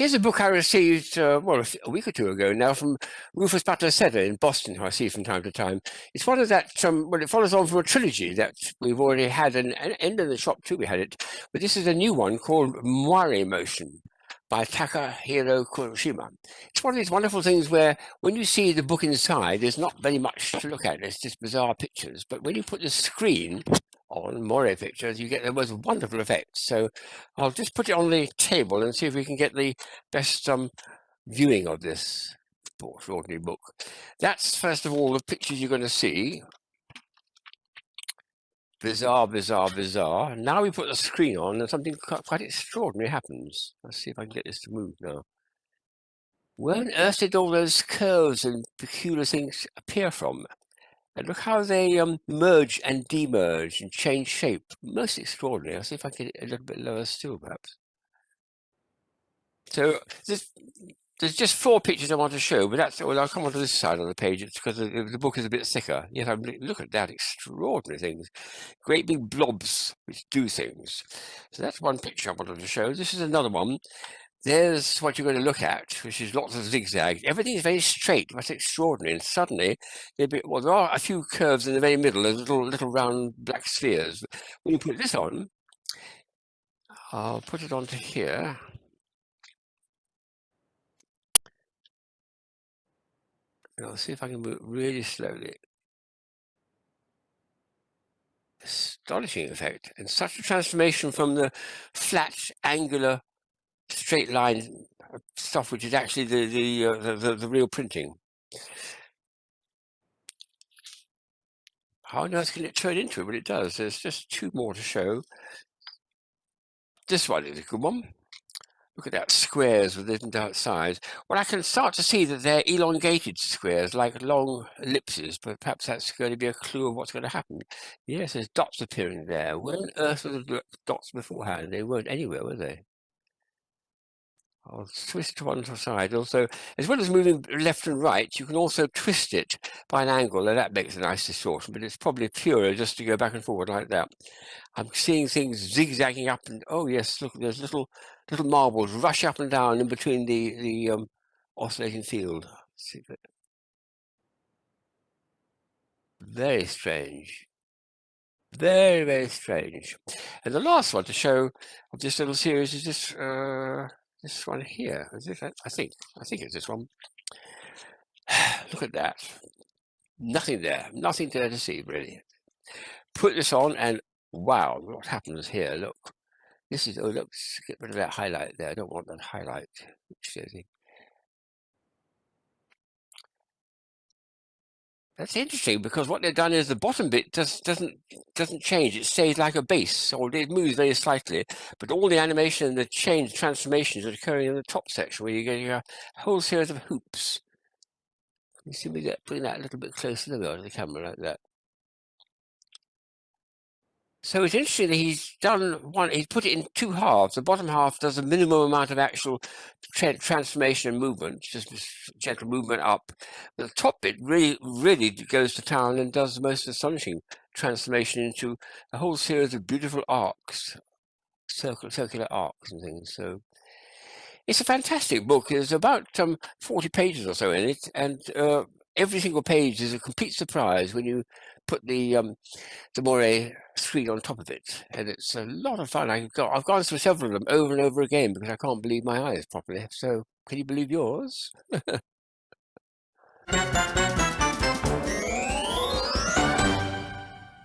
Here's a book I received, well, a week or two ago now from Rufus Butler Sedder in Boston, who I see from time to time. It's one of that, well, it follows on from a trilogy that we've already had, and in the shop too we had it. But this is a new one called Moirémotion by Takahiro Kurashima. It's one of these wonderful things where when you see the book inside, there's not very much to look at. It's just bizarre pictures. But when you put the screen on Moiré pictures, you get the most wonderful effects. So I'll just put it on the table and see if we can get the best viewing of this extraordinary book. That's first of all the pictures you're going to see. Bizarre, bizarre, bizarre. Now we put the screen on and something quite extraordinary happens. Let's see if I can get this to move now. Where on earth did all those curves and peculiar things appear from? And look how they merge and demerge and change shape. Most extraordinary. I'll see if I can get it a little bit lower still, perhaps. So there's just 4 pictures I want to show, but that's well. I'll come onto this side of the page. It's because the book is a bit thicker. Yet look at that, extraordinary things, great big blobs which do things. So that's one picture I wanted to show. This is another one. There's what you're going to look at, which is lots of zigzags. Everything is very straight. That's extraordinary. And suddenly, there are a few curves in the very middle, as little round black spheres. When you put this on, I'll put it onto here. I'll see if I can move really slowly. Astonishing effect, and such a transformation from the flat, angular, straight line stuff, which is actually the real printing. How on earth can it turn into it? But it does. There's just 2 more to show. This one is a good one. Look at that, squares with different sides. Well, I can start to see that they're elongated squares, like long ellipses, but perhaps that's going to be a clue of what's going to happen. Yes, there's dots appearing there. Where on earth were the dots beforehand? They weren't anywhere, were they? I'll twist to one side. Also, as well as moving left and right, you can also twist it by an angle, and that makes a nice distortion, but it's probably purer just to go back and forward like that. I'm seeing things zigzagging up, and oh yes, look, there's little marbles rush up and down in between the oscillating field. Very strange. Very, very strange. And the last one to show of this little series is this one here. Is this, I think it's this one. Look at that. Nothing there. Nothing there to see, really. Put this on and wow, what happens here? Look. This is, oh, look, get rid of that highlight there. I don't want that highlight. That's interesting because what they've done is the bottom bit doesn't change. It stays like a base, or it moves very slightly. But all the animation and the transformations are occurring in the top section, where you get a whole series of hoops. You see me putting that a little bit closer to the camera like that. So it's interesting that he's put it in 2 halves. The bottom half does a minimum amount of actual transformation and movement, just gentle movement up. But the top bit really goes to town and does the most astonishing transformation into a whole series of beautiful arcs, circular arcs and things. So it's a fantastic book. There's about 40 pages or so in it, and every single page is a complete surprise when you put the Moiré screen on top of it, and it's a lot of fun. I've gone through several of them over and over again because I can't believe my eyes properly. So can you believe yours?